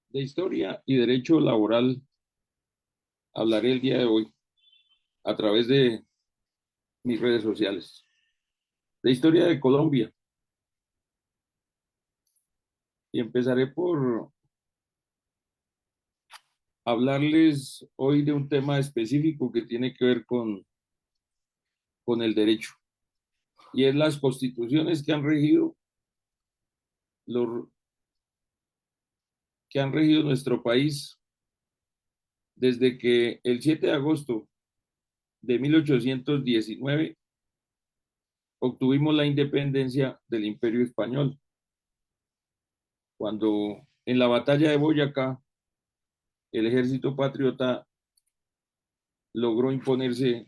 De historia y derecho laboral hablaré el día de hoy a través de mis redes sociales. De historia de Colombia. Y empezaré por hablarles hoy de un tema específico que tiene que ver con el derecho. Y es las constituciones los, que han regido nuestro país desde que el 7 de agosto de 1819 obtuvimos la independencia del Imperio Español, cuando en la batalla de Boyacá el ejército patriota logró imponerse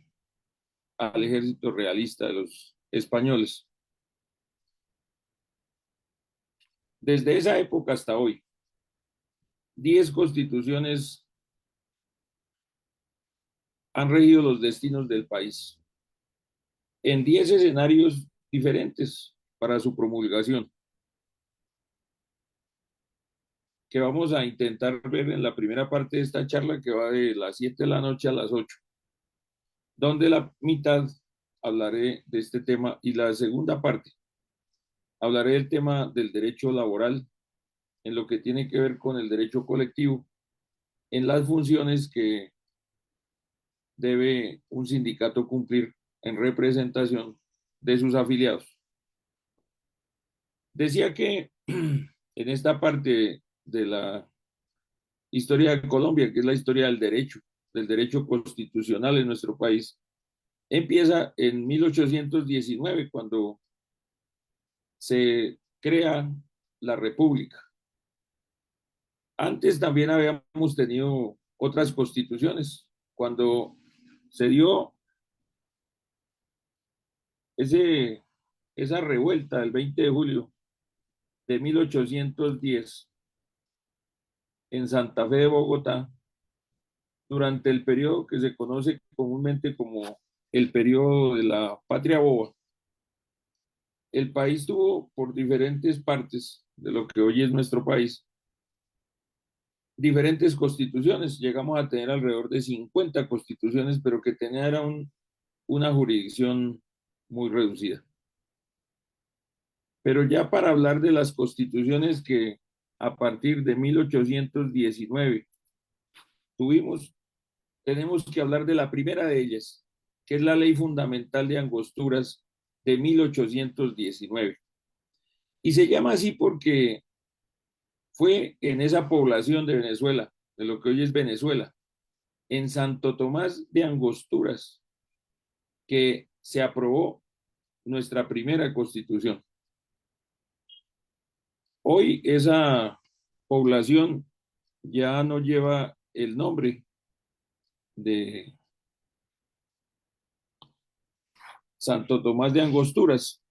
al ejército realista de los españoles. Desde esa época hasta hoy, 10 constituciones han regido los destinos del país en 10 escenarios diferentes para su promulgación, que vamos a intentar ver en la primera parte de esta charla, que va de las 7 de la noche a las 8, donde la mitad hablaré de este tema y la segunda parte hablaré del tema del derecho laboral en lo que tiene que ver con el derecho colectivo, en las funciones que debe un sindicato cumplir en representación de sus afiliados. Decía que en esta parte de la historia de Colombia, que es la historia del derecho constitucional en nuestro país, empieza en 1819, cuando se crea la República. Antes también habíamos tenido otras constituciones. Cuando se dio ese, esa revuelta el 20 de julio de 1810 en Santa Fe de Bogotá, durante el periodo que se conoce comúnmente como el periodo de la Patria Boba, el país tuvo por diferentes partes de lo que hoy es nuestro país diferentes constituciones. Llegamos a tener alrededor de 50 constituciones, pero que tenía era una jurisdicción muy reducida. Pero ya para hablar de las constituciones que a partir de 1819 tuvimos, tenemos que hablar de la primera de ellas, que es la Ley Fundamental de Angosturas de 1819. Y se llama así porque fue en esa población de Venezuela, de lo que hoy es Venezuela, en Santo Tomás de Angosturas, que se aprobó nuestra primera constitución. Hoy esa población ya no lleva el nombre de Santo Tomás de Angosturas,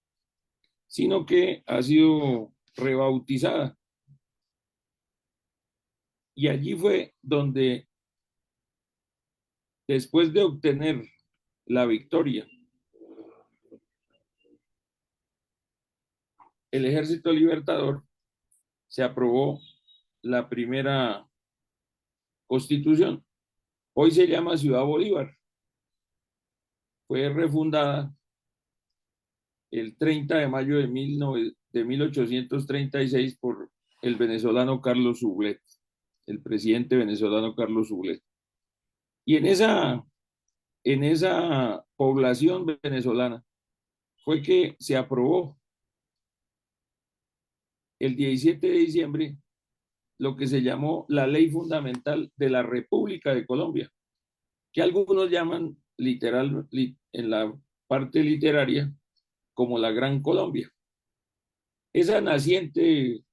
sino que ha sido rebautizada. Y allí fue donde, después de obtener la victoria, el Ejército Libertador, se aprobó la primera constitución. Hoy se llama Ciudad Bolívar. Fue refundada el 30 de mayo de 1836 por el venezolano Carlos Sublet, el presidente venezolano Carlos Sublet. Y en esa población venezolana fue que se aprobó el 17 de diciembre lo que se llamó la Ley Fundamental de la República de Colombia, que algunos llaman en la parte literaria como la Gran Colombia. Esa naciente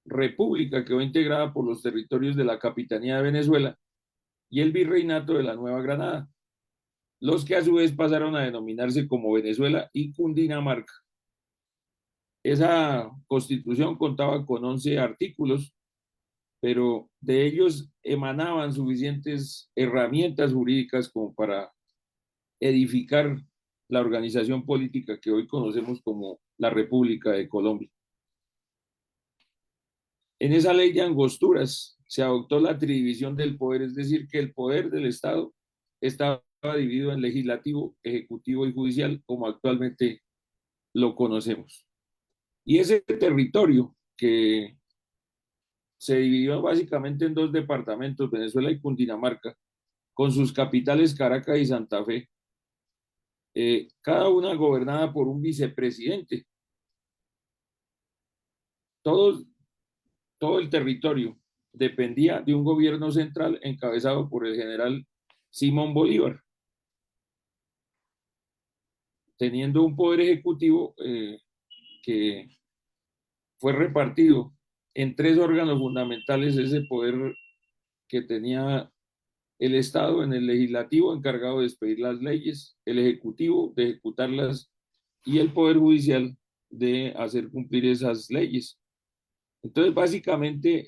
república quedó integrada por los territorios de la Capitanía de Venezuela y el Virreinato de la Nueva Granada, los que a su vez pasaron a denominarse como Venezuela y Cundinamarca. Esa constitución contaba con 11 artículos, pero de ellos emanaban suficientes herramientas jurídicas como para edificar la organización política que hoy conocemos como la República de Colombia. En esa ley de Angosturas se adoptó la tridivisión del poder, es decir, que el poder del Estado estaba dividido en legislativo, ejecutivo y judicial, como actualmente lo conocemos. Y ese territorio que se dividió básicamente en dos departamentos, Venezuela y Cundinamarca, con sus capitales Caracas y Santa Fe, cada una gobernada por un vicepresidente. Todo, todo el territorio dependía de un gobierno central encabezado por el general Simón Bolívar, teniendo un poder ejecutivo que fue repartido en tres órganos fundamentales, ese poder que tenía el Estado: en el legislativo, encargado de expedir las leyes; el ejecutivo, de ejecutarlas; y el poder judicial, de hacer cumplir esas leyes. Entonces, básicamente,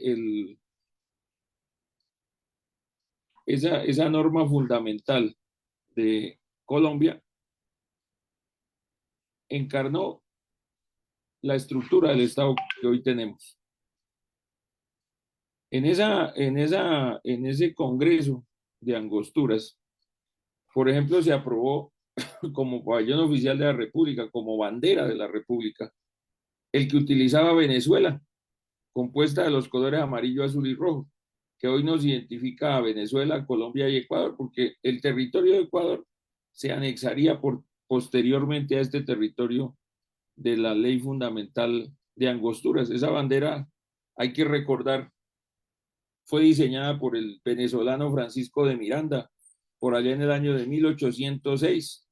esa norma fundamental de Colombia encarnó la estructura del Estado que hoy tenemos. En ese Congreso de Angosturas, por ejemplo, se aprobó como pabellón oficial de la República, como bandera de la República, el que utilizaba Venezuela, compuesta de los colores amarillo, azul y rojo, que hoy nos identifica a Venezuela, Colombia y Ecuador, porque el territorio de Ecuador se anexaría posteriormente a este territorio de la ley fundamental de Angosturas. Esa bandera, hay que recordar, fue diseñada por el venezolano Francisco de Miranda, por allá en el año de 1806,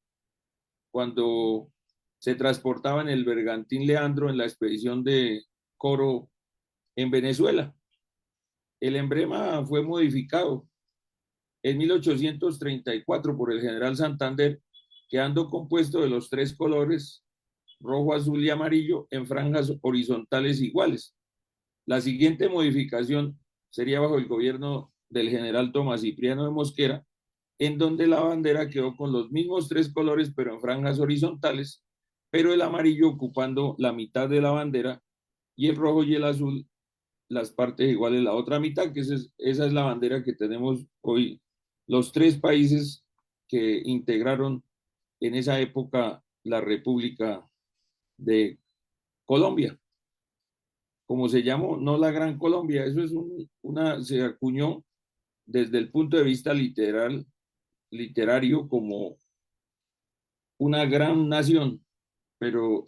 cuando se transportaba en el bergantín Leandro en la expedición de Coro en Venezuela. El emblema fue modificado en 1834 por el general Santander, quedando compuesto de los tres colores, rojo, azul y amarillo, en franjas horizontales iguales. La siguiente modificación sería bajo el gobierno del general Tomás Cipriano de Mosquera, en donde la bandera quedó con los mismos tres colores, pero en franjas horizontales, pero el amarillo ocupando la mitad de la bandera y el rojo y el azul las partes iguales, la otra mitad, que esa es la bandera que tenemos hoy los tres países que integraron en esa época la República de Colombia, como se llamó, no la Gran Colombia. Eso es se acuñó desde el punto de vista literario, como una gran nación, pero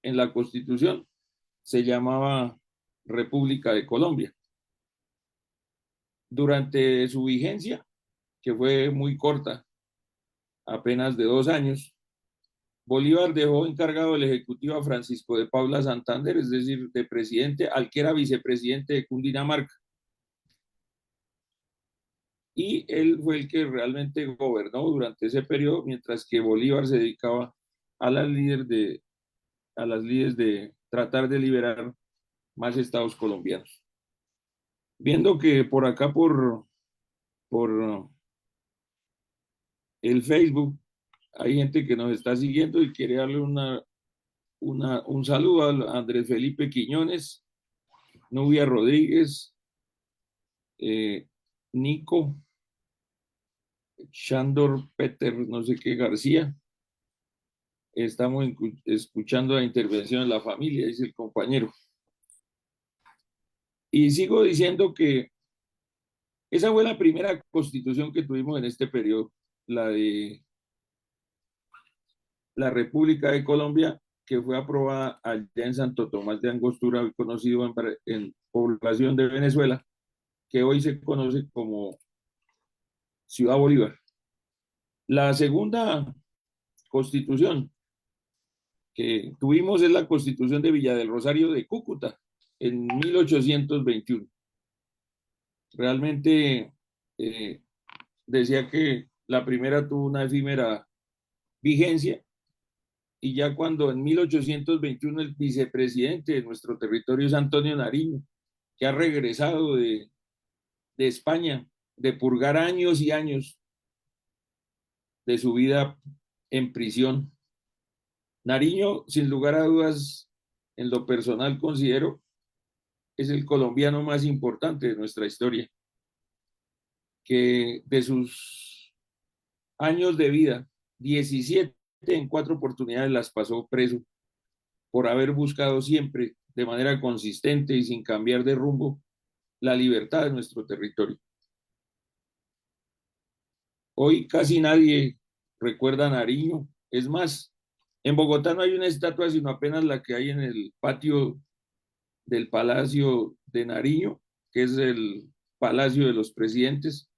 en la Constitución se llamaba República de Colombia. Durante su vigencia, que fue muy corta, apenas de 2 años, Bolívar dejó encargado el ejecutivo a Francisco de Paula Santander, es decir, de presidente, al que era vicepresidente de Cundinamarca. Y él fue el que realmente gobernó durante ese periodo, mientras que Bolívar se dedicaba a a las líderes de tratar de liberar más estados colombianos. Viendo que por acá, por el Facebook, hay gente que nos está siguiendo y quiere darle un saludo a Andrés Felipe Quiñones, Nubia Rodríguez, Nico, Shandor Peter, no sé qué, García. Estamos escuchando la intervención de la familia, dice el compañero. Y sigo diciendo que esa fue la primera constitución que tuvimos en este periodo, la de la República de Colombia, que fue aprobada allá en Santo Tomás de Angostura, hoy conocido en población de Venezuela, que hoy se conoce como Ciudad Bolívar. La segunda constitución que tuvimos es la constitución de Villa del Rosario de Cúcuta en 1821. Realmente decía que la primera tuvo una efímera vigencia, y ya cuando en 1821 el vicepresidente de nuestro territorio es Antonio Nariño, que ha regresado de España, de purgar años y años de su vida en prisión. Nariño, sin lugar a dudas, en lo personal considero es el colombiano más importante de nuestra historia, que de sus años de vida, 17 en 4 oportunidades las pasó preso por haber buscado siempre de manera consistente y sin cambiar de rumbo la libertad de nuestro territorio. Hoy casi nadie recuerda a Nariño. Es más, en Bogotá no hay una estatua, sino apenas la que hay en el patio del Palacio de Nariño, que es el Palacio de los Presidentes,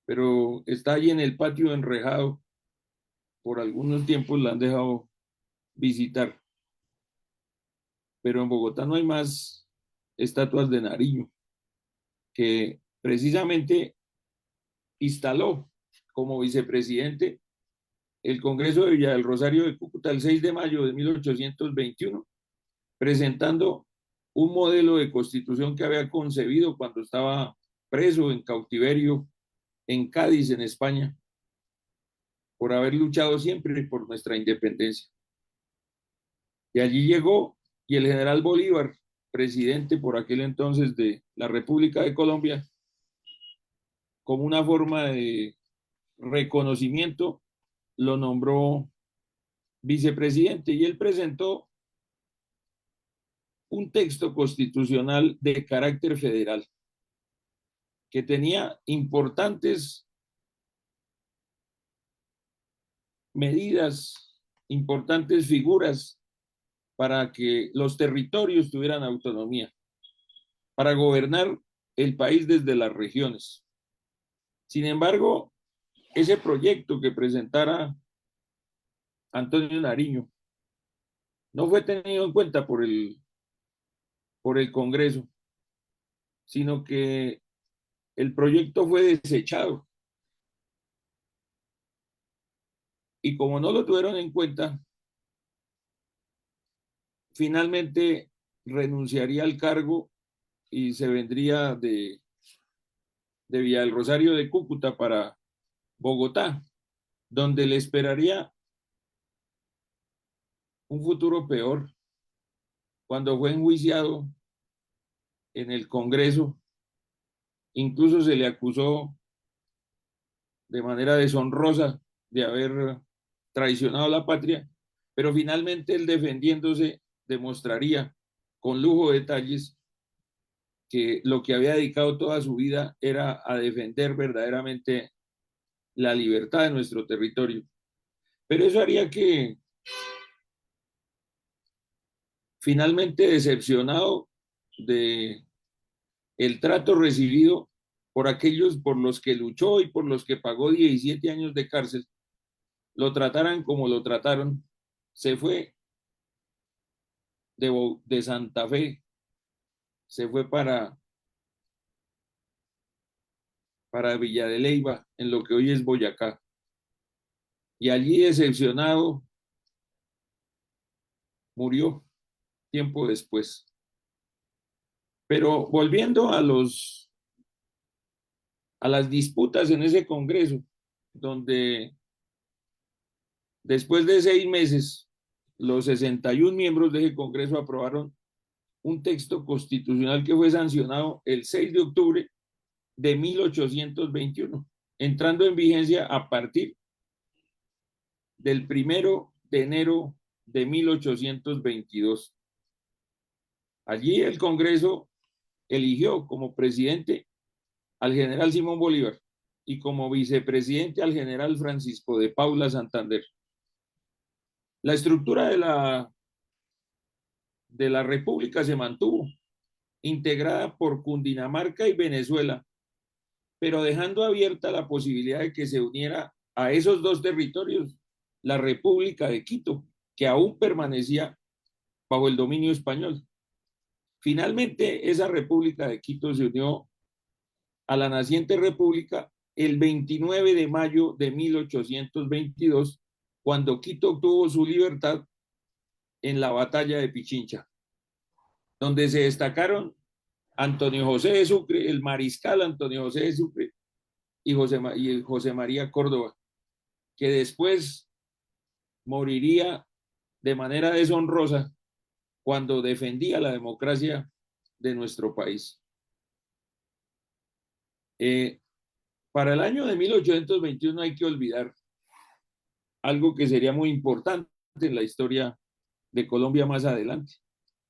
pero está allí en el patio enrejado. Por algunos tiempos la han dejado visitar, pero en Bogotá no hay más estatuas de Nariño, que precisamente instaló como vicepresidente el Congreso de Villa del Rosario de Cúcuta el 6 de mayo de 1821, presentando un modelo de constitución que había concebido cuando estaba preso en cautiverio en Cádiz, en España, por haber luchado siempre por nuestra independencia. Y allí llegó y el general Bolívar, presidente por aquel entonces de la República de Colombia, como una forma de reconocimiento, lo nombró vicepresidente y él presentó un texto constitucional de carácter federal que tenía importantes medidas, importantes figuras para que los territorios tuvieran autonomía, para gobernar el país desde las regiones. Sin embargo, ese proyecto que presentara Antonio Nariño no fue tenido en cuenta por el Congreso, sino que el proyecto fue desechado. Y como no lo tuvieron en cuenta, finalmente renunciaría al cargo y se vendría de Villa del Rosario de Cúcuta para Bogotá, donde le esperaría un futuro peor. Cuando fue enjuiciado en el Congreso, incluso se le acusó de manera deshonrosa de haber traicionado a la patria, pero finalmente él defendiéndose demostraría con lujo de detalles que lo que había dedicado toda su vida era a defender verdaderamente la libertad de nuestro territorio. Pero eso haría que finalmente decepcionado de el trato recibido por aquellos por los que luchó y por los que pagó 17 años de cárcel, lo trataran como lo trataron, se fue de Santa Fe, se fue para Villa de Leyva, en lo que hoy es Boyacá. Y allí decepcionado murió tiempo después. Pero volviendo a las disputas en ese Congreso, donde después de 6 meses, los 61 miembros de ese Congreso aprobaron un texto constitucional que fue sancionado el 6 de octubre de 1821, entrando en vigencia a partir del 1 de enero de 1822. Allí el Congreso eligió como presidente al general Simón Bolívar y como vicepresidente al general Francisco de Paula Santander. La estructura de la República se mantuvo, integrada por Cundinamarca y Venezuela, pero dejando abierta la posibilidad de que se uniera a esos dos territorios la República de Quito, que aún permanecía bajo el dominio español. Finalmente, esa República de Quito se unió a la naciente República el 29 de mayo de 1822, cuando Quito obtuvo su libertad en la batalla de Pichincha, donde se destacaron Antonio José de Sucre, el mariscal Antonio José de Sucre y José María Córdoba, que después moriría de manera deshonrosa cuando defendía la democracia de nuestro país. Para el año de 1821 hay que olvidar algo que sería muy importante en la historia de Colombia más adelante,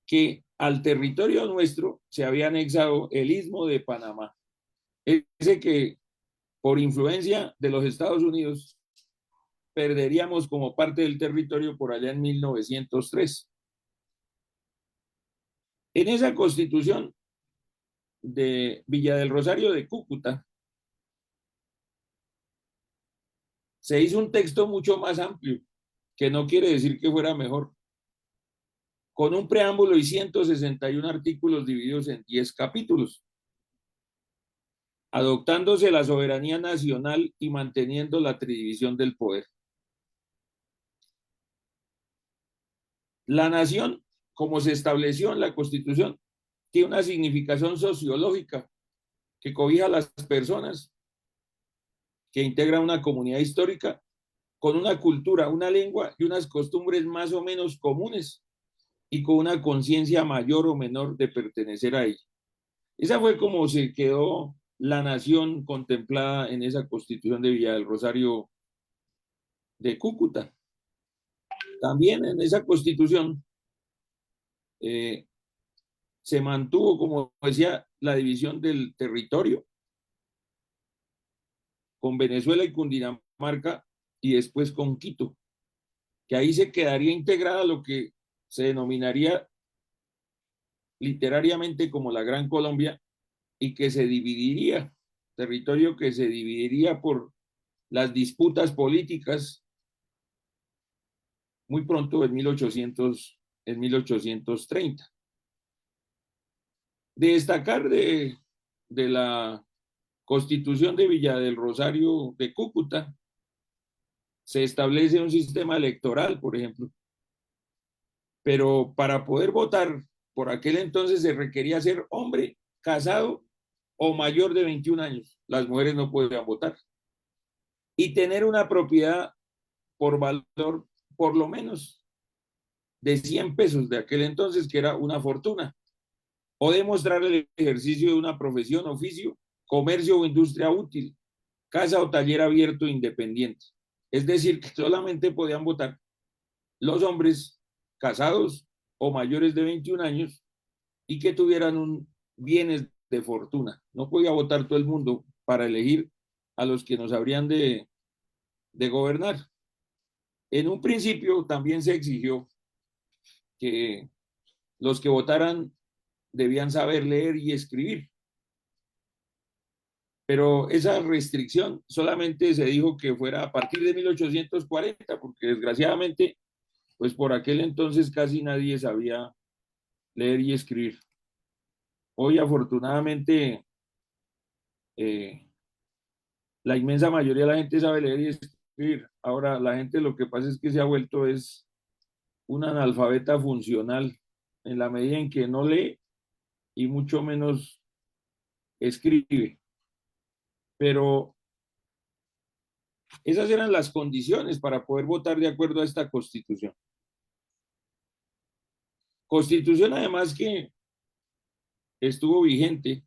que al territorio nuestro se había anexado el Istmo de Panamá, ese que por influencia de los Estados Unidos perderíamos como parte del territorio por allá en 1903. En esa constitución de Villa del Rosario de Cúcuta se hizo un texto mucho más amplio, que no quiere decir que fuera mejor, con un preámbulo y 161 artículos divididos en 10 capítulos, adoptándose la soberanía nacional y manteniendo la tridivisión del poder. La nación, como se estableció en la Constitución, tiene una significación sociológica que cobija a las personas que integran una comunidad histórica con una cultura, una lengua y unas costumbres más o menos comunes y con una conciencia mayor o menor de pertenecer a ella. Esa fue como se quedó la nación contemplada en esa constitución de Villa del Rosario de Cúcuta. También en esa constitución se mantuvo, como decía, la división del territorio con Venezuela y Cundinamarca y después con Quito, que ahí se quedaría integrada lo que se denominaría literariamente como la Gran Colombia y que se dividiría, territorio que se dividiría por las disputas políticas muy pronto en 1830. De destacar de la Constitución de Villa del Rosario de Cúcuta, se establece un sistema electoral, por ejemplo, pero para poder votar por aquel entonces se requería ser hombre, casado o mayor de 21 años. Las mujeres no podían votar. Y tener una propiedad por valor por lo menos de 100 pesos de aquel entonces, que era una fortuna, o demostrar el ejercicio de una profesión, oficio, comercio o industria útil, casa o taller abierto independiente. Es decir, que solamente podían votar los hombres casados o mayores de 21 años y que tuvieran un bienes de fortuna. No podía votar todo el mundo para elegir a los que nos habrían de gobernar. En un principio también se exigió que los que votaran debían saber leer y escribir, pero esa restricción solamente se dijo que fuera a partir de 1840, porque desgraciadamente, pues por aquel entonces casi nadie sabía leer y escribir. Hoy afortunadamente la inmensa mayoría de la gente sabe leer y escribir. Ahora la gente lo que pasa es que se ha vuelto es una analfabeta funcional en la medida en que no lee y mucho menos escribe. Pero esas eran las condiciones para poder votar de acuerdo a esta constitución. Constitución además que estuvo vigente,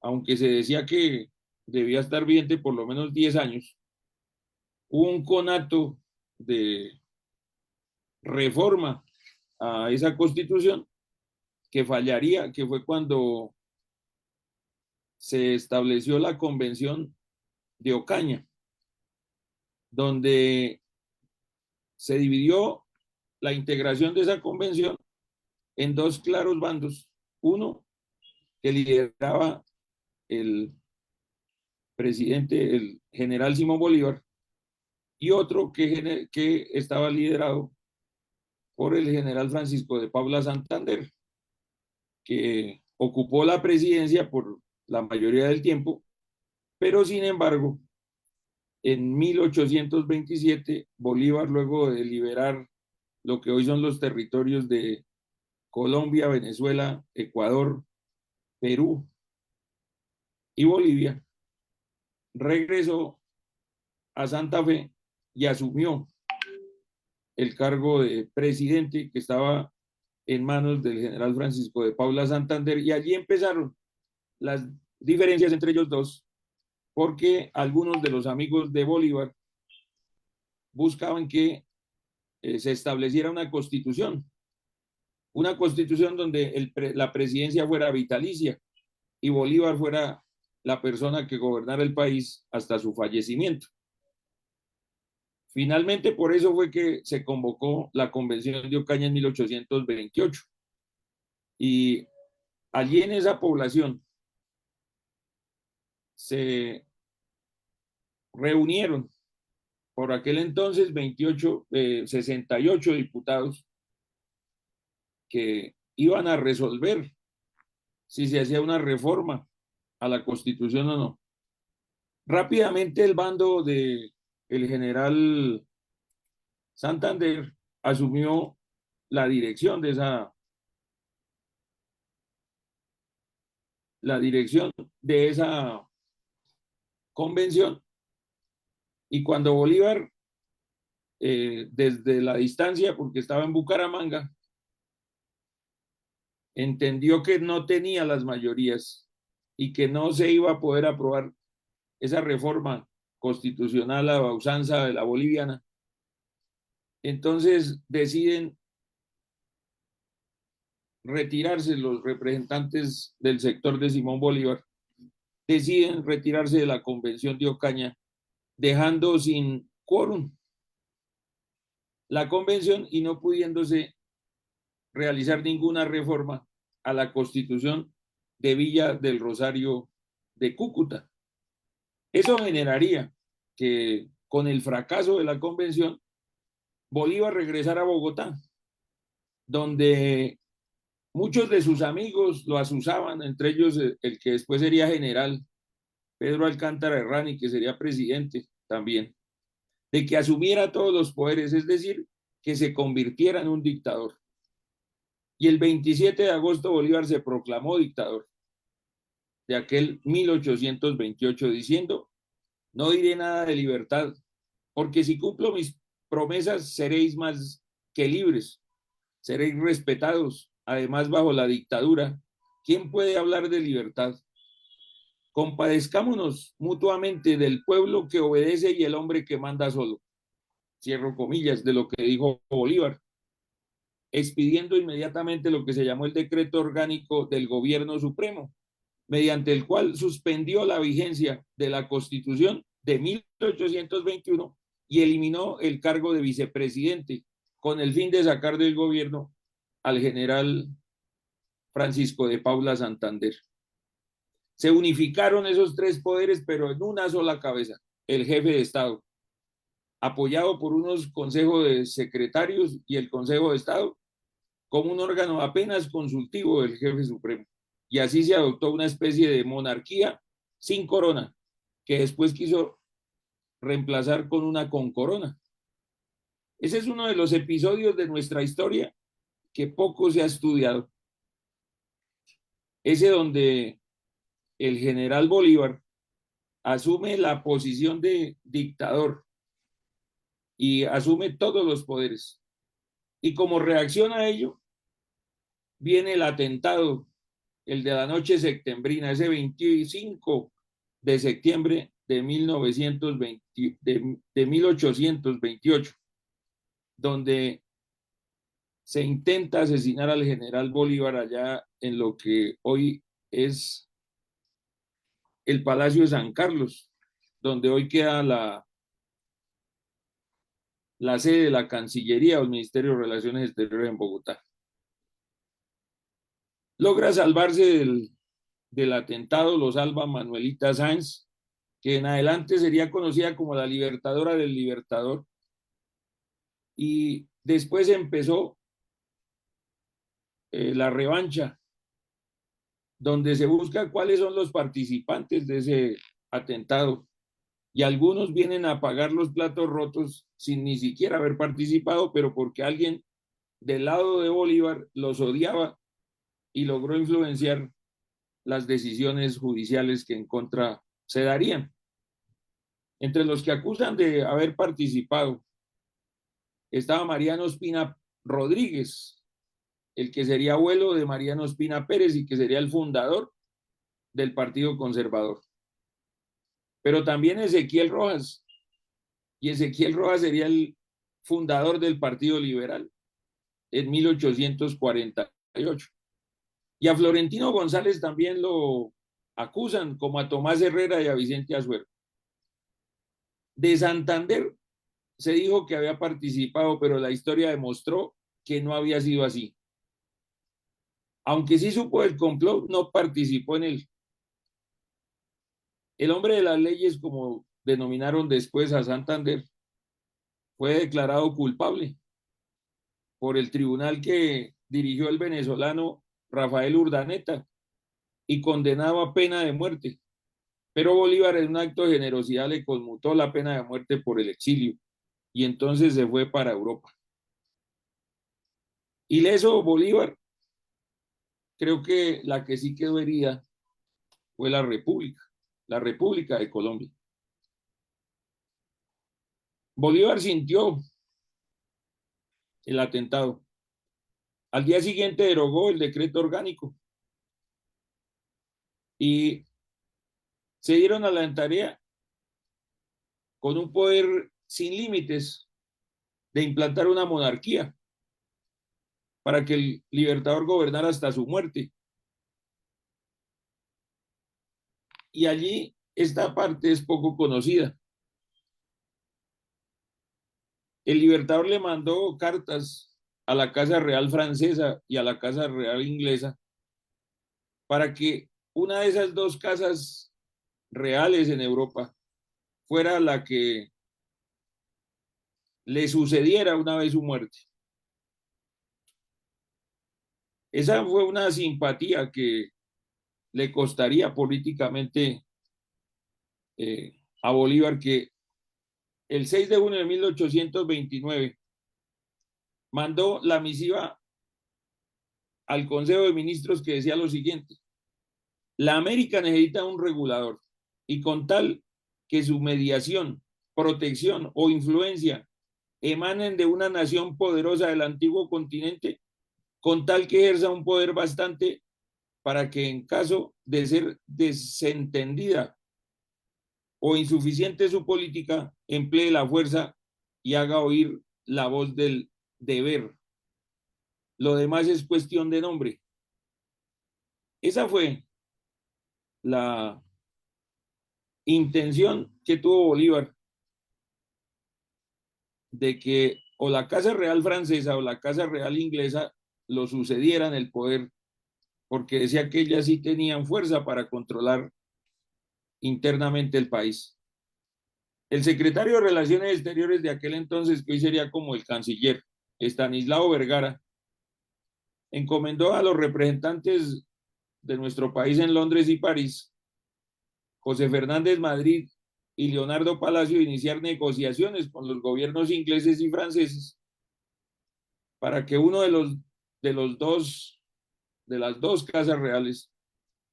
aunque se decía que debía estar vigente por lo menos 10 años, hubo un conato de reforma a esa constitución que fallaría, que fue cuando se estableció la Convención de Ocaña, donde se dividió la integración de esa convención en dos claros bandos. Uno que lideraba el presidente, el general Simón Bolívar, y otro que estaba liderado por el general Francisco de Paula Santander, que ocupó la presidencia por la mayoría del tiempo, pero sin embargo, en 1827, Bolívar, luego de liberar lo que hoy son los territorios de Colombia, Venezuela, Ecuador, Perú y Bolivia, regresó a Santa Fe y asumió el cargo de presidente que estaba en manos del general Francisco de Paula Santander, y allí empezaron las diferencias entre ellos dos, porque algunos de los amigos de Bolívar buscaban que se estableciera una constitución donde la presidencia fuera vitalicia y Bolívar fuera la persona que gobernara el país hasta su fallecimiento. Finalmente, por eso fue que se convocó la Convención de Ocaña en 1828. Y allí en esa población se reunieron por aquel entonces 68 diputados que iban a resolver si se hacía una reforma a la Constitución o no. Rápidamente el bando de el general Santander asumió la dirección de esa convención, y cuando Bolívar, desde la distancia, porque estaba en Bucaramanga, entendió que no tenía las mayorías y que no se iba a poder aprobar esa reforma constitucional a la usanza de la boliviana, entonces deciden retirarse los representantes del sector de Simón Bolívar, deciden retirarse de la convención de Ocaña, dejando sin quórum la convención y no pudiéndose realizar ninguna reforma a la constitución de Villa del Rosario de Cúcuta. Eso generaría que con el fracaso de la convención, Bolívar regresara a Bogotá, donde muchos de sus amigos lo asusaban, entre ellos el que después sería general, Pedro Alcántara Herrani, que sería presidente también, de que asumiera todos los poderes, es decir, que se convirtiera en un dictador. Y el 27 de agosto Bolívar se proclamó dictador de aquel 1828, diciendo: no diré nada de libertad, porque si cumplo mis promesas seréis más que libres, seréis respetados. Además, bajo la dictadura, ¿quién puede hablar de libertad? Compadezcámonos mutuamente del pueblo que obedece y el hombre que manda solo. Cierro comillas de lo que dijo Bolívar, expidiendo inmediatamente lo que se llamó el decreto orgánico del gobierno supremo, mediante el cual suspendió la vigencia de la Constitución de 1821 y eliminó el cargo de vicepresidente, con el fin de sacar del gobierno al general Francisco de Paula Santander. Se unificaron esos tres poderes, pero en una sola cabeza, el jefe de Estado, apoyado por unos consejos de secretarios y el Consejo de Estado, como un órgano apenas consultivo del jefe supremo. Y así se adoptó una especie de monarquía sin corona, que después quiso reemplazar con una con corona. Ese es uno de los episodios de nuestra historia que poco se ha estudiado. Ese donde el general Bolívar asume la posición de dictador y asume todos los poderes. Y como reacción a ello, viene el atentado, el de la noche septembrina, ese 25 de septiembre de 1828, donde se intenta asesinar al general Bolívar allá en lo que hoy es el Palacio de San Carlos, donde hoy queda la sede de la Cancillería o el Ministerio de Relaciones Exteriores en Bogotá. Logra salvarse del atentado, lo salva Manuelita Sáenz, que en adelante sería conocida como la libertadora del Libertador, y después empezó la revancha, donde se busca cuáles son los participantes de ese atentado, y algunos vienen a pagar los platos rotos sin ni siquiera haber participado, pero porque alguien del lado de Bolívar los odiaba y logró influenciar las decisiones judiciales que en contra se darían. Entre los que acusan de haber participado estaba Mariano Espina Rodríguez, el que sería abuelo de Mariano Ospina Pérez y que sería el fundador del Partido Conservador. Pero también Ezequiel Rojas, y Ezequiel Rojas sería el fundador del Partido Liberal en 1848. Y a Florentino González también lo acusan, como a Tomás Herrera y a Vicente Azuero. De Santander se dijo que había participado, pero la historia demostró que no había sido así. Aunque sí supo el complot, no participó en él. El hombre de las leyes, como denominaron después a Santander, fue declarado culpable por el tribunal que dirigió el venezolano Rafael Urdaneta y condenado a pena de muerte. Pero Bolívar, en un acto de generosidad, le conmutó la pena de muerte por el exilio y entonces se fue para Europa. Ileso Bolívar, creo que la que sí quedó herida fue la República de Colombia. Bolívar sintió el atentado. Al día siguiente derogó el decreto orgánico y se dieron a la tarea con un poder sin límites de implantar una monarquía para que el libertador gobernara hasta su muerte. Y allí esta parte es poco conocida. El libertador le mandó cartas a la Casa Real francesa y a la Casa Real inglesa para que una de esas dos casas reales en Europa fuera la que le sucediera una vez su muerte. Esa fue una simpatía que le costaría políticamente a Bolívar, que el 6 de junio de 1829 mandó la misiva al Consejo de Ministros que decía lo siguiente: la América necesita un regulador y con tal que su mediación, protección o influencia emanen de una nación poderosa del antiguo continente, con tal que ejerza un poder bastante para que en caso de ser desentendida o insuficiente su política, emplee la fuerza y haga oír la voz del deber. Lo demás es cuestión de nombre. Esa fue la intención que tuvo Bolívar, de que o la Casa Real francesa o la Casa Real inglesa lo sucedieran el poder, porque decía que ellas sí tenían fuerza para controlar internamente el país. El secretario de Relaciones Exteriores de aquel entonces, que hoy sería como el canciller, Estanislao Vergara, encomendó a los representantes de nuestro país en Londres y París, José Fernández Madrid y Leonardo Palacio, iniciar negociaciones con los gobiernos ingleses y franceses para que uno de las dos casas reales,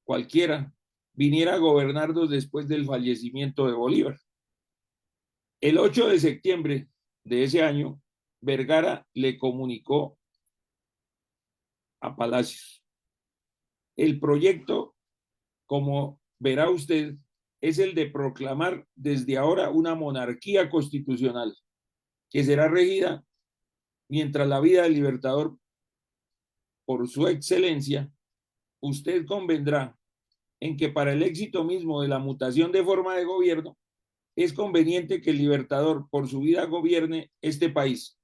cualquiera, viniera a gobernarnos después del fallecimiento de Bolívar. El 8 de septiembre de ese año, Vergara le comunicó a Palacios: el proyecto, como verá usted, es el de proclamar desde ahora una monarquía constitucional que será regida mientras la vida del libertador por su excelencia. Usted convendrá en que para el éxito mismo de la mutación de forma de gobierno es conveniente que el libertador por su vida gobierne este país.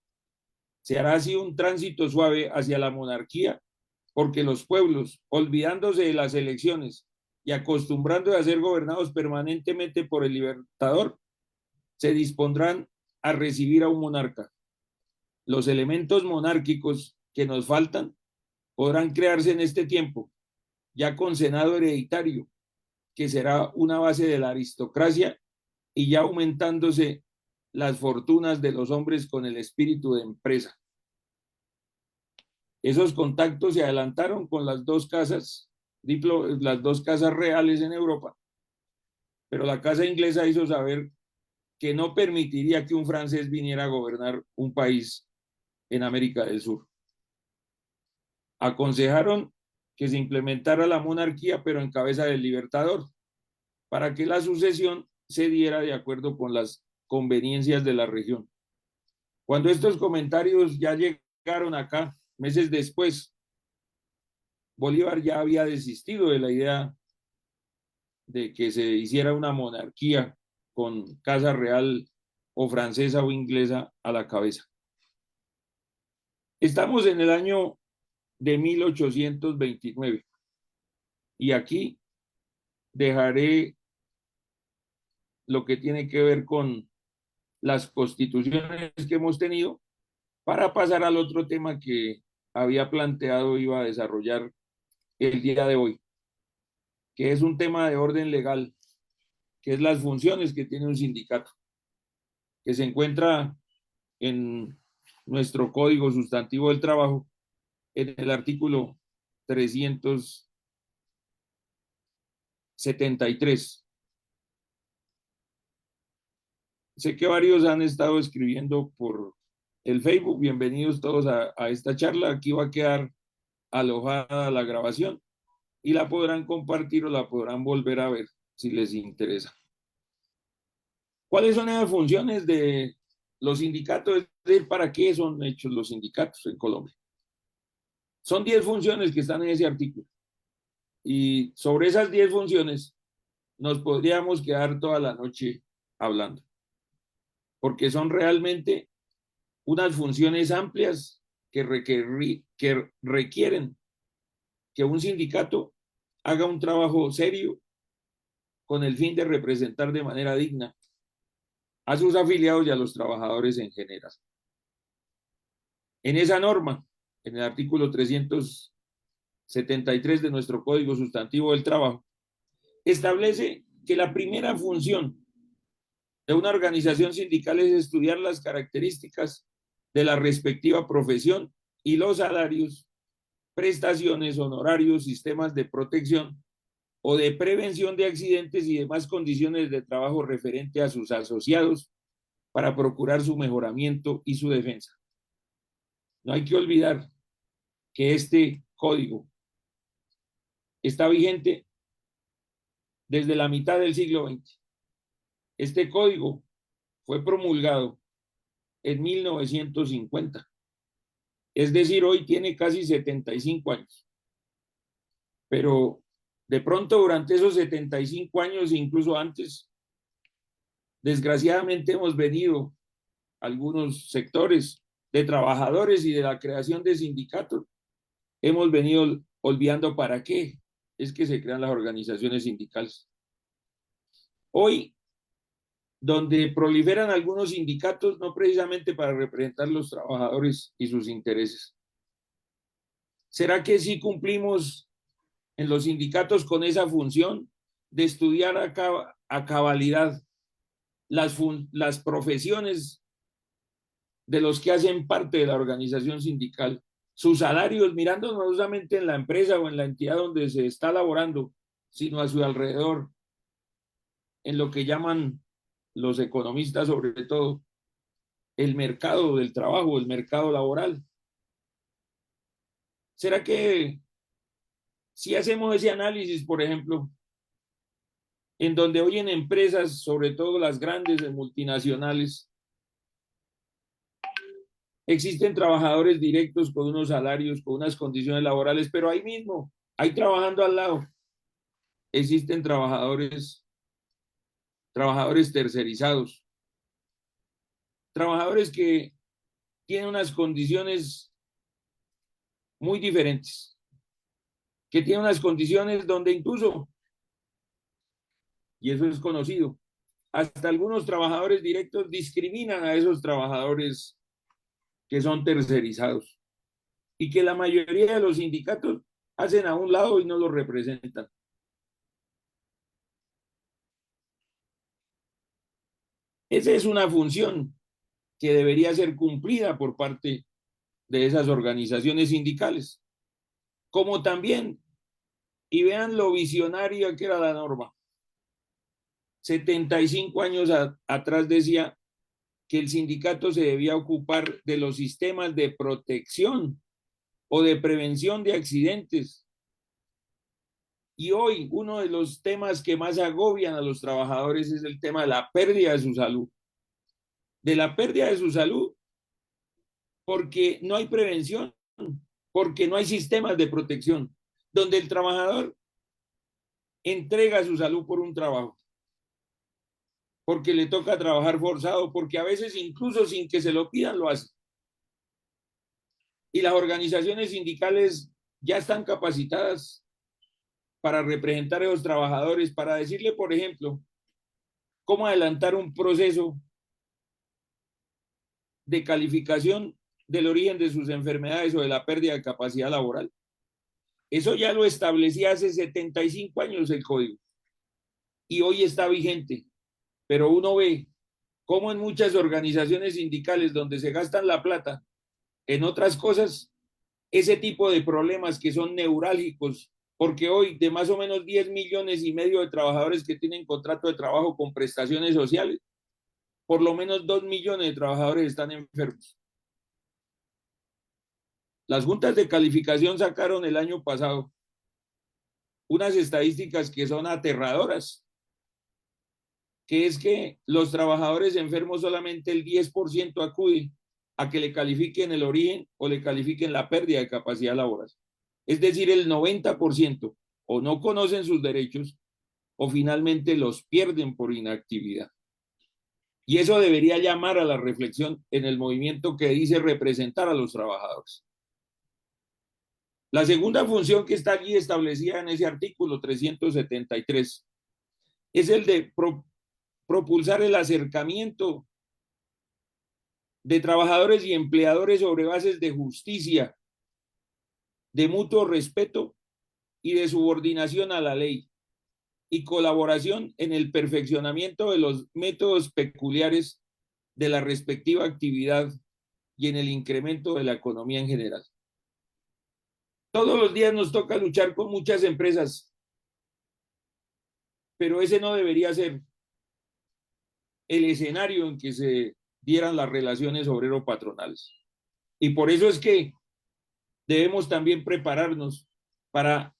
Se hará así un tránsito suave hacia la monarquía, porque los pueblos, olvidándose de las elecciones y acostumbrándose a ser gobernados permanentemente por el libertador, se dispondrán a recibir a un monarca. Los elementos monárquicos que nos faltan podrán crearse en este tiempo, ya con Senado hereditario, que será una base de la aristocracia, y ya aumentándose las fortunas de los hombres con el espíritu de empresa. Esos contactos se adelantaron con las dos casas reales en Europa, pero la casa inglesa hizo saber que no permitiría que un francés viniera a gobernar un país en América del Sur. Aconsejaron que se implementara la monarquía, pero en cabeza del libertador, para que la sucesión se diera de acuerdo con las conveniencias de la región. Cuando estos comentarios ya llegaron acá, meses después, Bolívar ya había desistido de la idea de que se hiciera una monarquía con casa real o francesa o inglesa a la cabeza. Estamos en el año de 1829 y aquí dejaré lo que tiene que ver con las constituciones que hemos tenido para pasar al otro tema que había planteado iba a desarrollar el día de hoy, que es un tema de orden legal, que es las funciones que tiene un sindicato, que se encuentra en nuestro Código Sustantivo del Trabajo, en el artículo 373. Sé que varios han estado escribiendo por el Facebook. Bienvenidos todos a esta charla. Aquí va a quedar alojada la grabación y la podrán compartir o la podrán volver a ver si les interesa. ¿Cuáles son las funciones de los sindicatos? Es decir, ¿para qué son hechos los sindicatos en Colombia? Son 10 funciones que están en ese artículo. Y sobre esas 10 funciones nos podríamos quedar toda la noche hablando, porque son realmente unas funciones amplias que requieren que un sindicato haga un trabajo serio con el fin de representar de manera digna a sus afiliados y a los trabajadores en general. En esa norma, en el artículo 373 de nuestro Código Sustantivo del Trabajo, establece que la primera función de una organización sindical es estudiar las características de la respectiva profesión y los salarios, prestaciones, honorarios, sistemas de protección o de prevención de accidentes y demás condiciones de trabajo referente a sus asociados para procurar su mejoramiento y su defensa. No hay que olvidar que este código está vigente desde la mitad del siglo XX. Este código fue promulgado en 1950. Es decir, hoy tiene casi 75 años. Pero de pronto durante esos 75 años, incluso antes, desgraciadamente hemos venido algunos sectores de trabajadores y de la creación de sindicatos, hemos venido olvidando para qué es que se crean las organizaciones sindicales. Hoy, donde proliferan algunos sindicatos, no precisamente para representar los trabajadores y sus intereses. ¿Será que sí cumplimos en los sindicatos con esa función de estudiar a cabalidad las profesiones de los que hacen parte de la organización sindical, sus salarios, mirando no solamente en la empresa o en la entidad donde se está laborando, sino a su alrededor, en lo que llaman los economistas sobre todo el mercado del trabajo, el mercado laboral? ¿Será que si hacemos ese análisis, por ejemplo, en donde hoy en empresas, sobre todo las grandes multinacionales, existen trabajadores directos con unos salarios, con unas condiciones laborales, pero ahí mismo, ahí trabajando al lado, existen trabajadores tercerizados, trabajadores que tienen unas condiciones muy diferentes, que tienen unas condiciones donde incluso, y eso es conocido, hasta algunos trabajadores directos discriminan a esos trabajadores que son tercerizados y que la mayoría de los sindicatos hacen a un lado y no los representan. Esa es una función que debería ser cumplida por parte de esas organizaciones sindicales, como también, y vean lo visionaria que era la norma, 75 años atrás decía que el sindicato se debía ocupar de los sistemas de protección o de prevención de accidentes. Y hoy uno de los temas que más agobian a los trabajadores es el tema de la pérdida de su salud. De la pérdida de su salud porque no hay prevención, porque no hay sistemas de protección, donde el trabajador entrega su salud por un trabajo, porque le toca trabajar forzado, porque a veces incluso sin que se lo pidan lo hace. Y las organizaciones sindicales ya están capacitadas para representar a los trabajadores, para decirle, por ejemplo, cómo adelantar un proceso de calificación del origen de sus enfermedades o de la pérdida de capacidad laboral. Eso ya lo establecía hace 75 años el código y hoy está vigente, pero uno ve cómo en muchas organizaciones sindicales donde se gastan la plata en otras cosas, ese tipo de problemas que son neurálgicos, porque hoy de más o menos 10 millones y medio de trabajadores que tienen contrato de trabajo con prestaciones sociales, por lo menos 2 millones de trabajadores están enfermos. Las juntas de calificación sacaron el año pasado unas estadísticas que son aterradoras, que es que los trabajadores enfermos solamente el 10% acude a que le califiquen el origen o le califiquen la pérdida de capacidad laboral. Es decir, el 90% o no conocen sus derechos o finalmente los pierden por inactividad. Y eso debería llamar a la reflexión en el movimiento que dice representar a los trabajadores. La segunda función que está allí establecida en ese artículo 373 es el de propulsar el acercamiento de trabajadores y empleadores sobre bases de justicia, de mutuo respeto y de subordinación a la ley, y colaboración en el perfeccionamiento de los métodos peculiares de la respectiva actividad y en el incremento de la economía en general. Todos los días nos toca luchar con muchas empresas, pero ese no debería ser el escenario en que se dieran las relaciones obrero-patronales. Y por eso es que debemos también prepararnos para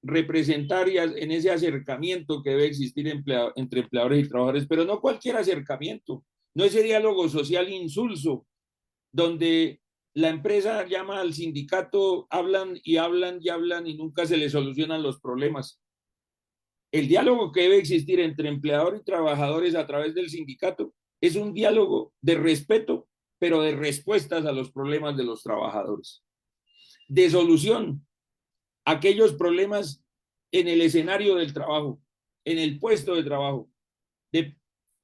representar en ese acercamiento que debe existir entre empleadores y trabajadores, pero no cualquier acercamiento, no ese diálogo social insulso, donde la empresa llama al sindicato, hablan y hablan y hablan y nunca se le solucionan los problemas. El diálogo que debe existir entre empleador y trabajadores a través del sindicato es un diálogo de respeto, pero de respuestas a los problemas de los trabajadores, de solución a aquellos problemas en el escenario del trabajo, en el puesto de trabajo,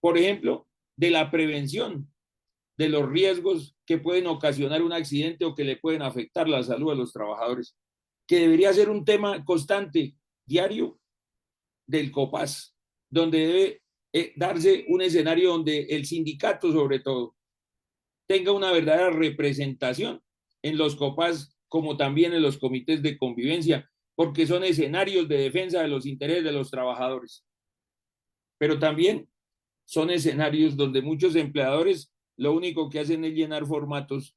por ejemplo, de la prevención de los riesgos que pueden ocasionar un accidente o que le pueden afectar la salud de los trabajadores, que debería ser un tema constante, diario, del COPAS, donde debe darse un escenario donde el sindicato, sobre todo, tenga una verdadera representación en los COPAS, como también en los comités de convivencia, porque son escenarios de defensa de los intereses de los trabajadores. Pero también son escenarios donde muchos empleadores lo único que hacen es llenar formatos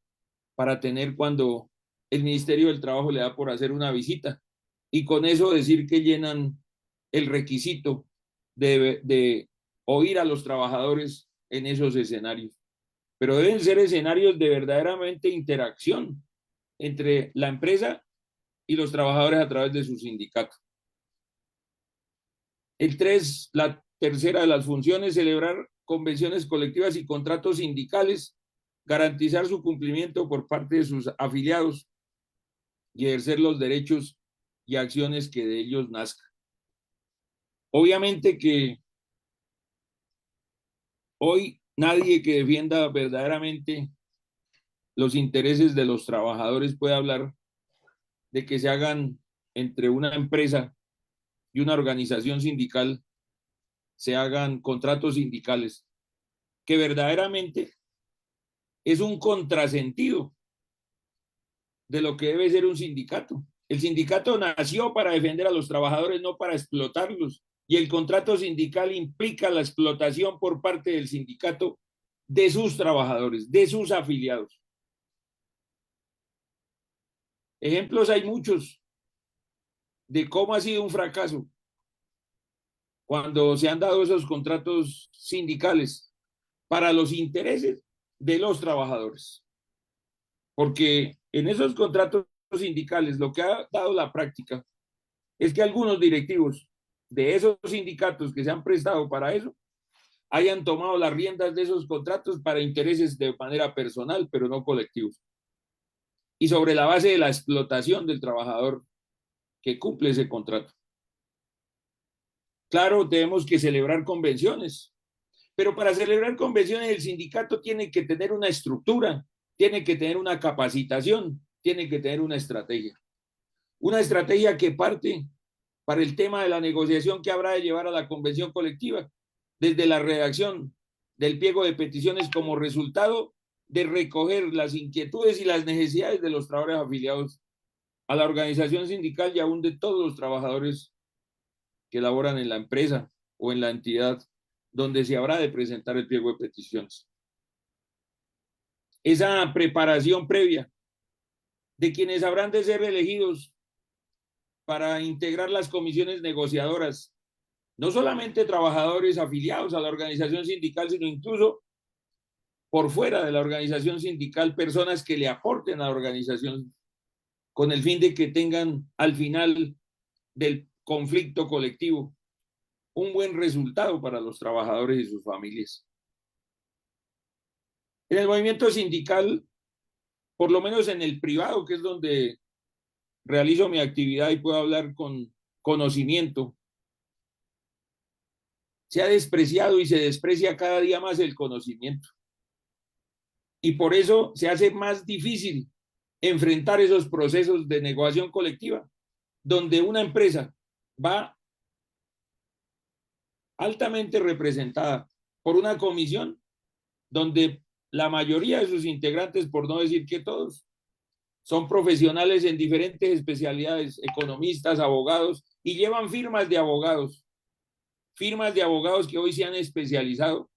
para tener cuando el Ministerio del Trabajo le da por hacer una visita y con eso decir que llenan el requisito de oír a los trabajadores en esos escenarios. Pero deben ser escenarios de verdaderamente interacción entre la empresa y los trabajadores a través de su sindicato. La tercera de las funciones, celebrar convenciones colectivas y contratos sindicales, garantizar su cumplimiento por parte de sus afiliados y ejercer los derechos y acciones que de ellos nazcan. Obviamente que hoy nadie que defienda verdaderamente los intereses de los trabajadores puede hablar de que se hagan entre una empresa y una organización sindical, se hagan contratos sindicales, que verdaderamente es un contrasentido de lo que debe ser un sindicato. El sindicato nació para defender a los trabajadores, no para explotarlos. Y el contrato sindical implica la explotación por parte del sindicato de sus trabajadores, de sus afiliados. Ejemplos hay muchos de cómo ha sido un fracaso cuando se han dado esos contratos sindicales para los intereses de los trabajadores. Porque en esos contratos sindicales lo que ha dado la práctica es que algunos directivos de esos sindicatos que se han prestado para eso hayan tomado las riendas de esos contratos para intereses de manera personal, pero no colectivos. Y sobre la base de la explotación del trabajador que cumple ese contrato. Claro, tenemos que celebrar convenciones, pero para celebrar convenciones el sindicato tiene que tener una estructura, tiene que tener una capacitación, tiene que tener una estrategia. Una estrategia que parte para el tema de la negociación que habrá de llevar a la convención colectiva, desde la redacción del pliego de peticiones como resultado de recoger las inquietudes y las necesidades de los trabajadores afiliados a la organización sindical y aún de todos los trabajadores que laboran en la empresa o en la entidad donde se habrá de presentar el pliego de peticiones. Esa preparación previa de quienes habrán de ser elegidos para integrar las comisiones negociadoras, no solamente trabajadores afiliados a la organización sindical, sino incluso por fuera de la organización sindical, personas que le aporten a la organización con el fin de que tengan al final del conflicto colectivo un buen resultado para los trabajadores y sus familias. En el movimiento sindical, por lo menos en el privado, que es donde realizo mi actividad y puedo hablar con conocimiento, se ha despreciado y se desprecia cada día más el conocimiento. Y por eso se hace más difícil enfrentar esos procesos de negociación colectiva, donde una empresa va altamente representada por una comisión donde la mayoría de sus integrantes, por no decir que todos, son profesionales en diferentes especialidades, economistas, abogados, y llevan firmas de abogados que hoy se han especializado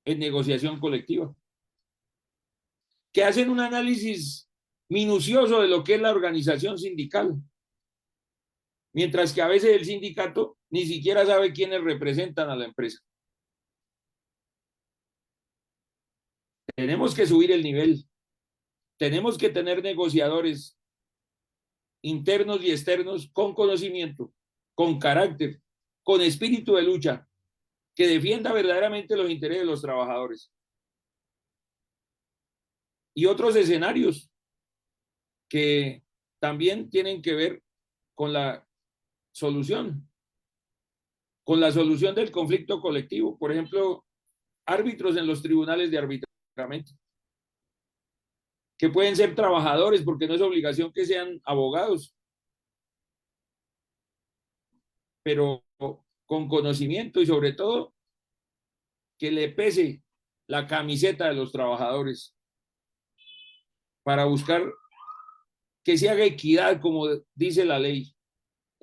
en negociación colectiva, que hacen un análisis minucioso de lo que es la organización sindical, mientras que a veces el sindicato ni siquiera sabe quiénes representan a la empresa. Tenemos que subir el nivel, tenemos que tener negociadores internos y externos con conocimiento, con carácter, con espíritu de lucha, que defienda verdaderamente los intereses de los trabajadores. Y otros escenarios que también tienen que ver con la solución, del conflicto colectivo. Por ejemplo, árbitros en los tribunales de arbitramiento, que pueden ser trabajadores, porque no es obligación que sean abogados, pero con conocimiento y sobre todo que le pese la camiseta de los trabajadores para buscar que se haga equidad, como dice la ley,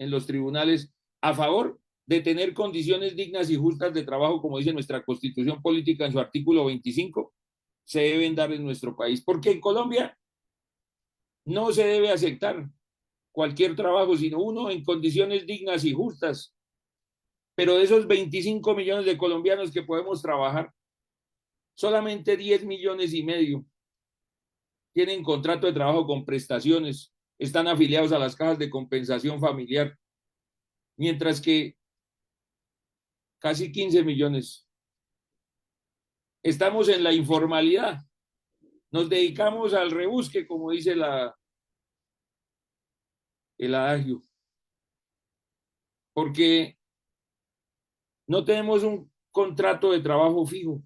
en los tribunales, a favor de tener condiciones dignas y justas de trabajo, como dice nuestra Constitución Política en su artículo 25, se deben dar en nuestro país. Porque en Colombia no se debe aceptar cualquier trabajo, sino uno en condiciones dignas y justas. Pero de esos 25 millones de colombianos que podemos trabajar, solamente 10 millones y medio tienen contrato de trabajo con prestaciones, están afiliados a las cajas de compensación familiar, mientras que casi 15 millones estamos en la informalidad. Nos dedicamos al rebusque, como dice el adagio, porque no tenemos un contrato de trabajo fijo.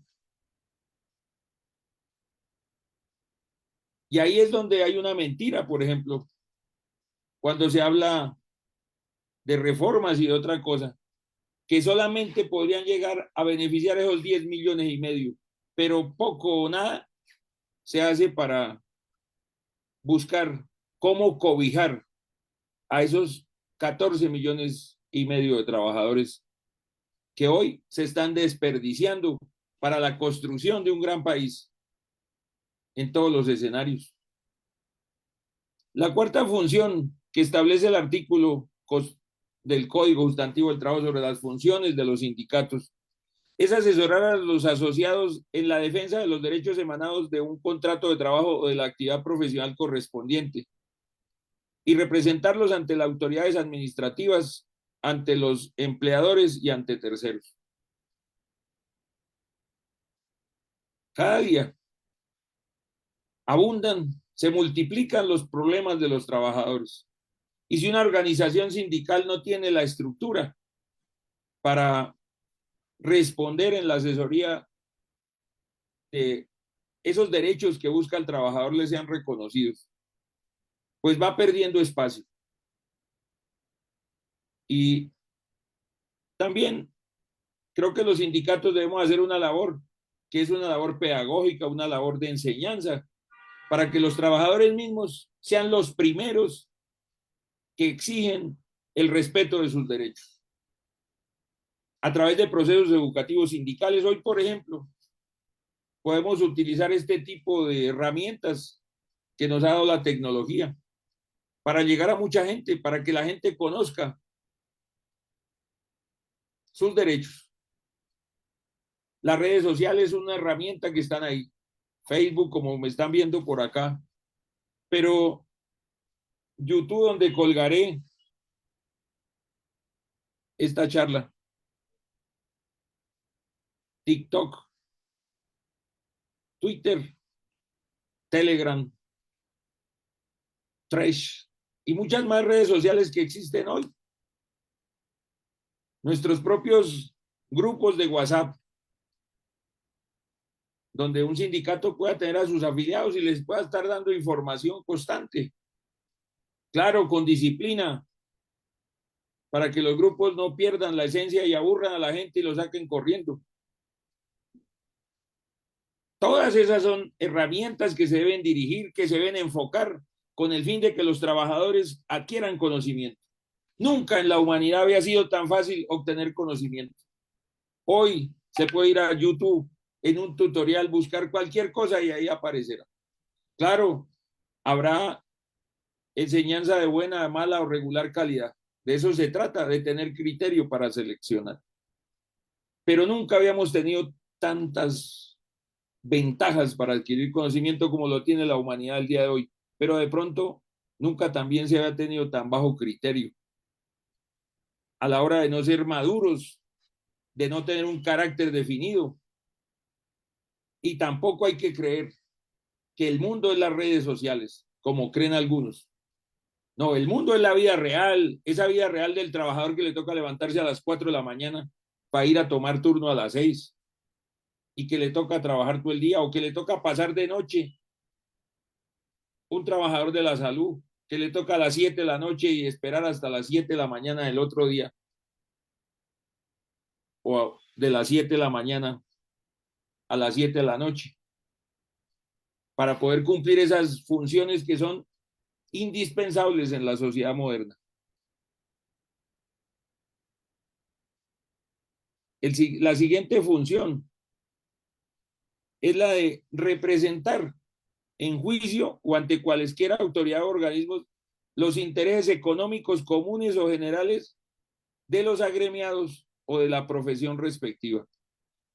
Y ahí es donde hay una mentira, por ejemplo, cuando se habla de reformas y de otra cosa, que solamente podrían llegar a beneficiar esos 10 millones y medio, pero poco o nada se hace para buscar cómo cobijar a esos 14 millones y medio de trabajadores que hoy se están desperdiciando para la construcción de un gran país en todos los escenarios. La cuarta función que establece el artículo del Código Sustantivo del Trabajo sobre las funciones de los sindicatos es asesorar a los asociados en la defensa de los derechos emanados de un contrato de trabajo o de la actividad profesional correspondiente y representarlos ante las autoridades administrativas, ante los empleadores y ante terceros. Cada día abundan, se multiplican los problemas de los trabajadores. Y si una organización sindical no tiene la estructura para responder en la asesoría de esos derechos que busca el trabajador les sean reconocidos, pues va perdiendo espacio. Y también creo que los sindicatos debemos hacer una labor, que es una labor pedagógica, una labor de enseñanza, para que los trabajadores mismos sean los primeros que exigen el respeto de sus derechos. A través de procesos educativos sindicales, hoy, por ejemplo, podemos utilizar este tipo de herramientas que nos ha dado la tecnología para llegar a mucha gente, para que la gente conozca sus derechos. Las redes sociales son una herramienta que están ahí. Facebook, como me están viendo por acá, pero YouTube, donde colgaré esta charla, TikTok, Twitter, Telegram, Thresh y muchas más redes sociales que existen hoy. Nuestros propios grupos de WhatsApp, donde un sindicato pueda tener a sus afiliados y les pueda estar dando información constante. Claro, con disciplina, para que los grupos no pierdan la esencia y aburran a la gente y lo saquen corriendo. Todas esas son herramientas que se deben dirigir, que se deben enfocar con el fin de que los trabajadores adquieran conocimiento. Nunca en la humanidad había sido tan fácil obtener conocimiento. Hoy se puede ir a YouTube en un tutorial, buscar cualquier cosa y ahí aparecerá. Claro, habrá enseñanza de buena, mala o regular calidad. De eso se trata, de tener criterio para seleccionar. Pero nunca habíamos tenido tantas ventajas para adquirir conocimiento como lo tiene la humanidad el día de hoy. Pero de pronto nunca también se había tenido tan bajo criterio a la hora de no ser maduros, de no tener un carácter definido. Y tampoco hay que creer que el mundo es las redes sociales, como creen algunos. No, el mundo es la vida real, esa vida real del trabajador que le toca levantarse a las 4 de la mañana para ir a tomar turno a las 6 y que le toca trabajar todo el día o que le toca pasar de noche. Un trabajador de la salud que le toca a las 7 de la noche y esperar hasta las 7 de la mañana del otro día o de las 7 de la mañana a las 7 de la noche para poder cumplir esas funciones que son indispensables en la sociedad moderna. La siguiente función es la de representar en juicio o ante cualesquiera autoridad o organismos los intereses económicos comunes o generales de los agremiados o de la profesión respectiva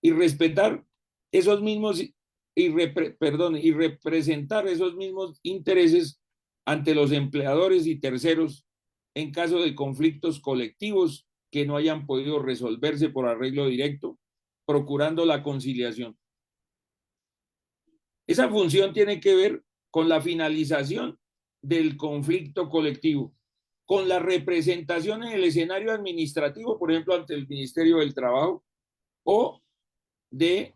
y respetar esos mismos y representar esos mismos intereses ante los empleadores y terceros en caso de conflictos colectivos que no hayan podido resolverse por arreglo directo, procurando la conciliación. Esa función tiene que ver con la finalización del conflicto colectivo, con la representación en el escenario administrativo, por ejemplo, ante el Ministerio del Trabajo, o de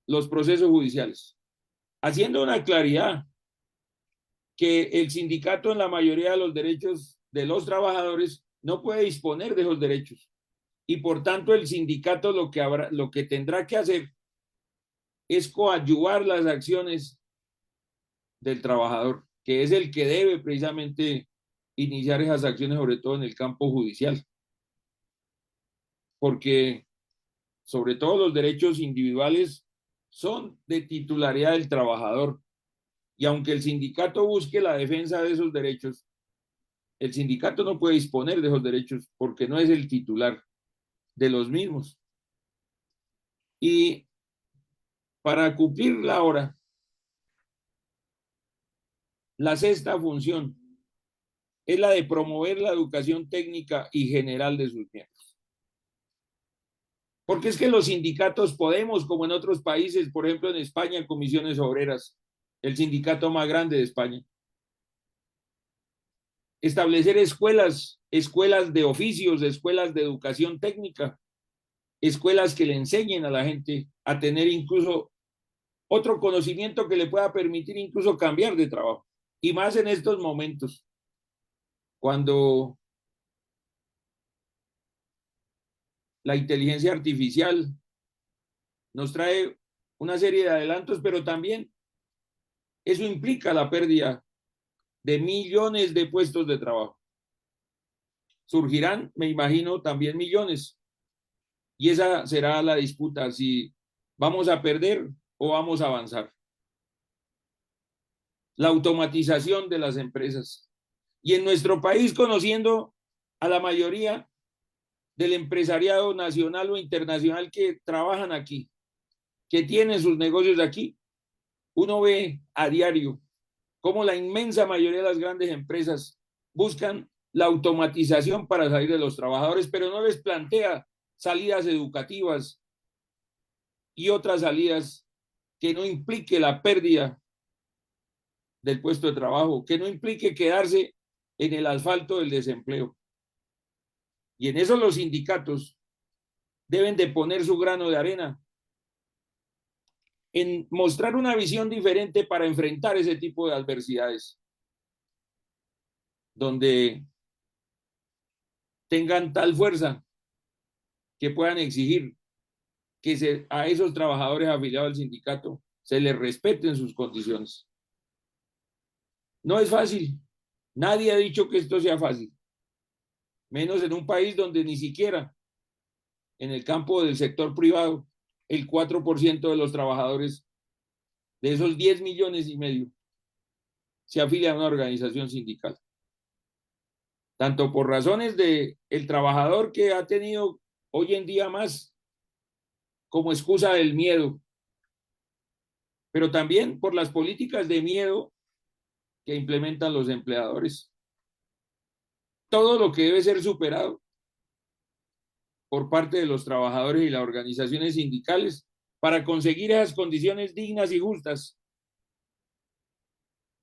los procesos judiciales, haciendo una claridad que el sindicato en la mayoría de los derechos de los trabajadores no puede disponer de esos derechos y por tanto el sindicato lo que tendrá que hacer es coadyuvar las acciones del trabajador, que es el que debe precisamente iniciar esas acciones, sobre todo en el campo judicial, porque sobre todo los derechos individuales son de titularidad del trabajador Y aunque el sindicato busque la defensa de esos derechos, el sindicato no puede disponer de esos derechos porque no es el titular de los mismos. Y para cumplir la hora, la sexta función es la de promover la educación técnica y general de sus miembros. Porque es que los sindicatos podemos, como en otros países, por ejemplo en España, Comisiones Obreras, el sindicato más grande de España, establecer escuelas, escuelas de oficios, escuelas de educación técnica, escuelas que le enseñen a la gente a tener incluso otro conocimiento que le pueda permitir incluso cambiar de trabajo. Y más en estos momentos, cuando la inteligencia artificial nos trae una serie de adelantos, pero también eso implica la pérdida de millones de puestos de trabajo. Surgirán, me imagino, también millones. Y esa será la disputa, si vamos a perder o vamos a avanzar. La automatización de las empresas. Y en nuestro país, conociendo a la mayoría del empresariado nacional o internacional que trabajan aquí, que tienen sus negocios aquí, uno ve a diario cómo la inmensa mayoría de las grandes empresas buscan la automatización para salir de los trabajadores, pero no les plantea salidas educativas y otras salidas que no implique la pérdida del puesto de trabajo, que no implique quedarse en el asfalto del desempleo. Y en eso los sindicatos deben de poner su grano de arena en mostrar una visión diferente para enfrentar ese tipo de adversidades, donde tengan tal fuerza que puedan exigir que a esos trabajadores afiliados al sindicato se les respeten sus condiciones. No es fácil. Nadie ha dicho que esto sea fácil, menos en un país donde ni siquiera en el campo del sector privado el 4% de los trabajadores de esos 10,5 millones se afilian a una organización sindical. Tanto por razones de el trabajador que ha tenido hoy en día más como excusa del miedo, pero también por las políticas de miedo que implementan los empleadores. Todo lo que debe ser superado por parte de los trabajadores y las organizaciones sindicales para conseguir esas condiciones dignas y justas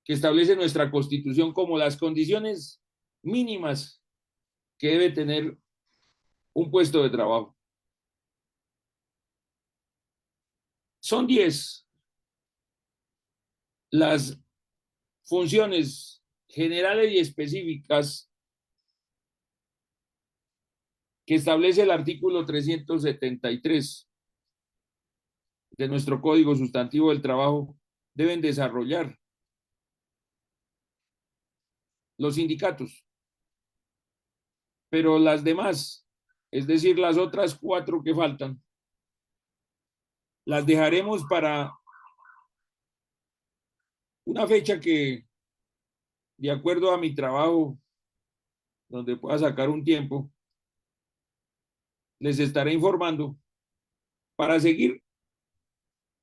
que establece nuestra Constitución como las condiciones mínimas que debe tener un puesto de trabajo. Son 10 las funciones generales y específicas que establece el artículo 373 de nuestro Código Sustantivo del Trabajo deben desarrollar los sindicatos. Pero las demás, es decir, las otras 4 que faltan, las dejaremos para una fecha que, de acuerdo a mi trabajo, donde pueda sacar un tiempo, les estaré informando para seguir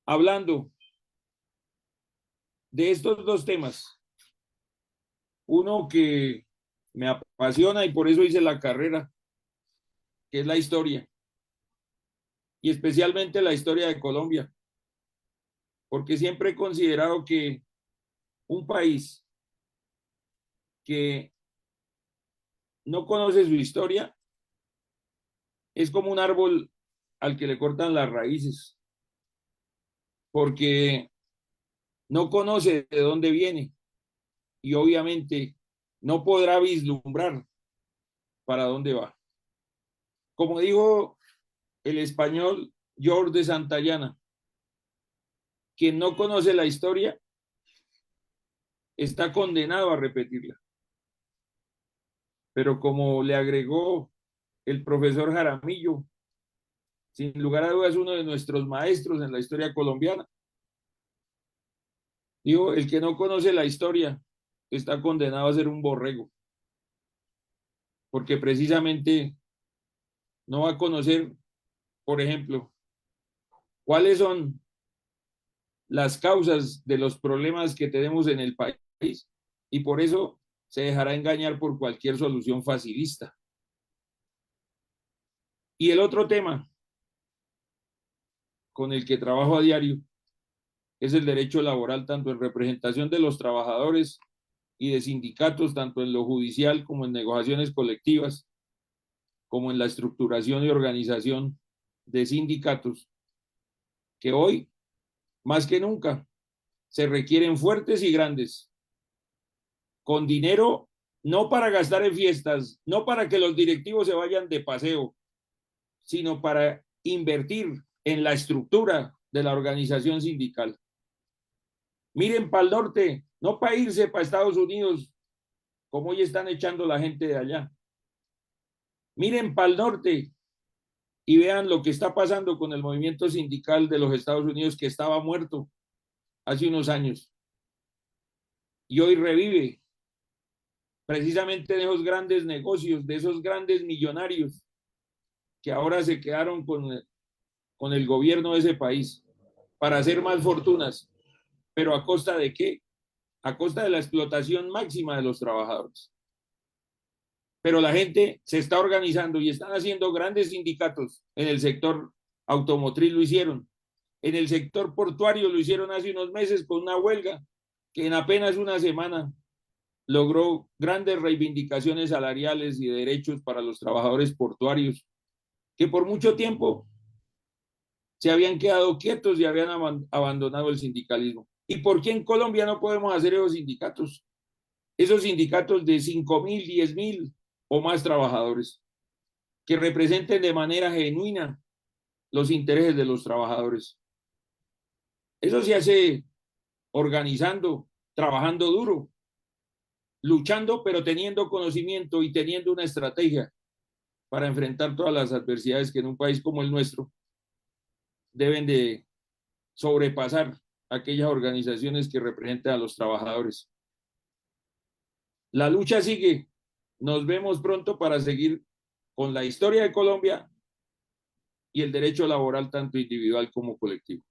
hablando de estos 2 temas. Uno que me apasiona y por eso hice la carrera, que es la historia, y especialmente la historia de Colombia, porque siempre he considerado que un país que no conoce su historia es como un árbol al que le cortan las raíces, porque no conoce de dónde viene y obviamente no podrá vislumbrar para dónde va. Como dijo el español George de Santayana, quien no conoce la historia está condenado a repetirla. Pero como le agregó el profesor Jaramillo, sin lugar a dudas uno de nuestros maestros en la historia colombiana, Digo, el que no conoce la historia está condenado a ser un borrego, porque precisamente no va a conocer, por ejemplo, cuáles son las causas de los problemas que tenemos en el país y por eso se dejará engañar por cualquier solución facilista. Y el otro tema con el que trabajo a diario es el derecho laboral, tanto en representación de los trabajadores y de sindicatos, tanto en lo judicial como en negociaciones colectivas, como en la estructuración y organización de sindicatos, que hoy, más que nunca, se requieren fuertes y grandes, con dinero no para gastar en fiestas, no para que los directivos se vayan de paseo, sino para invertir en la estructura de la organización sindical. Miren para el norte, no para irse para Estados Unidos, como hoy están echando la gente de allá. Miren para el norte y vean lo que está pasando con el movimiento sindical de los Estados Unidos, que estaba muerto hace unos años y hoy revive precisamente de esos grandes negocios, de esos grandes millonarios que ahora se quedaron con el gobierno de ese país para hacer más fortunas. ¿Pero a costa de qué? A costa de la explotación máxima de los trabajadores. Pero la gente se está organizando y están haciendo grandes sindicatos. En el sector automotriz lo hicieron, en el sector portuario lo hicieron hace unos meses con una huelga que en apenas una semana logró grandes reivindicaciones salariales y de derechos para los trabajadores portuarios, que por mucho tiempo se habían quedado quietos y habían abandonado el sindicalismo. ¿Y por qué en Colombia no podemos hacer esos sindicatos? Esos sindicatos de 5.000, 10.000 o más trabajadores, que representen de manera genuina los intereses de los trabajadores. Eso se hace organizando, trabajando duro, luchando, pero teniendo conocimiento y teniendo una estrategia para enfrentar todas las adversidades que en un país como el nuestro deben de sobrepasar aquellas organizaciones que representan a los trabajadores. La lucha sigue. Nos vemos pronto para seguir con la historia de Colombia y el derecho laboral tanto individual como colectivo.